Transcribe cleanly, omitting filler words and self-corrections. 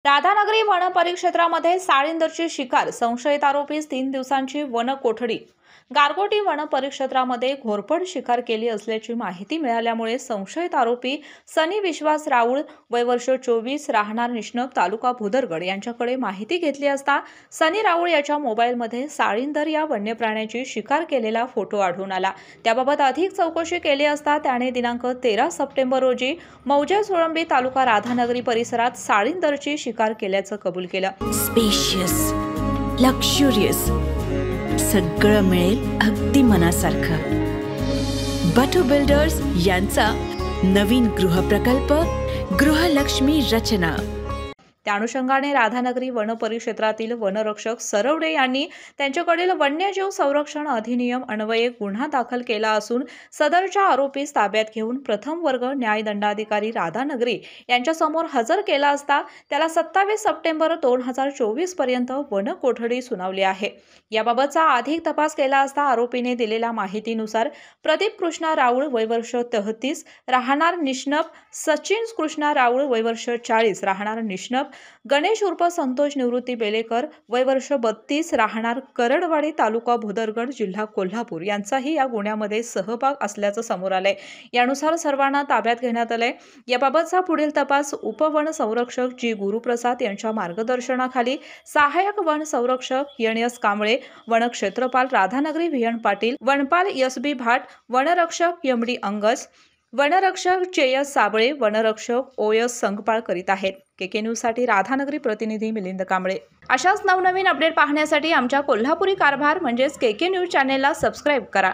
Radhanagari one परिक्षेत्रामध्ये साळींदरची शिकार, संशयित आरोपीस 3 दिवसांची वन कोठडी। गारगोटी वन परिक्षेत्रामध्ये घोरपड शिकार केली असल्याची माहिती मिळाल्यामुळे संशयित आरोपी सनी विश्वास राऊळ वय वर्ष 24 राहणार निष्णप तालुका भुदरगड यांच्याकडे माहिती घेतली असता सनी राऊळ याच्या मोबाईलमध्ये साळींदर या वन्य प्राण्याची शिकार केलेला फोटो आढळून आला। त्याबाबत अधिक चौकशी केली असता त्याने दिनांक 13 सप्टेंबर रोजी मौजे सोळंबी तालुका राधानगरी परिसरात साळींदरची शिकार केल्याचं कबूल केलं। स्पेशियस, लक्झुरियस, सगळं मिळेल अगदी मनासारखं। बटू बिल्डर्स यांचा नवीन गृहप्रकल्प गृहलक्ष्मी रचना। त्या अनुषंगाने राधानगरी वन परिक्षेत्रातील वनरक्षक सरवडे यांनी त्यांच्याकडील वन्यजीव संरक्षण अधिनियम अन्वये गुन्हा दाखल केला असून सदरच्या आरोपीस ताब्यात घेऊन प्रथम वर्ग न्यायदंडाधिकारी राधानगरी यांच्यासमोर हजर केला असता त्याला 27 सप्टेंबर 2024 पर्यंत वन कोठडी सुनावली आहे। याबाबतचा अधिक तपास केला असता आरोपीने दिलेल्या माहितीनुसार प्रदीप कृष्णा राऊळ वय वर्ष 33 राहणार निष्णप, सचिन कृष्णा राऊळ वय वर्ष 40 राहणार निष्णप, गणेश उर्फ संतोष निवृत्ती बेलेकर वय वर्ष 32 राहणार करडवाडी तालुका भुदरगड जिल्हा कोल्हापूर यांचाही या गुन्ह्यामध्ये सहभाग असल्याचं समोर आलंय। यानुसार सर्वांना ताब्यात घेण्यात आलंय। याबाबतचा पुढील तपास उपवन संरक्षक जी गुरुप्रसाद यांच्या मार्गदर्शनाखाली सहाय्यक वन संरक्षक एन.एस. कांबळे, वनक्षेत्रपाल राधानगरी व्ही.एन. पाटील, वनपाल एस.बी. भाट, वनरक्षक एम.डी. अंगस, वनरक्षक जे.एस. साबळे, वनरक्षक ओ.एस. संगपाळ करीत आहेत। के न्यूजसाठी राधानगरी प्रतिनिधी मिलिंद कांबळे। अशाच नवनवीन अपडेट पाहण्यासाठी आमच्या कोल्हापुरी कारभार म्हणजेच के न्यूज चॅनेलला सबस्क्राईब करा।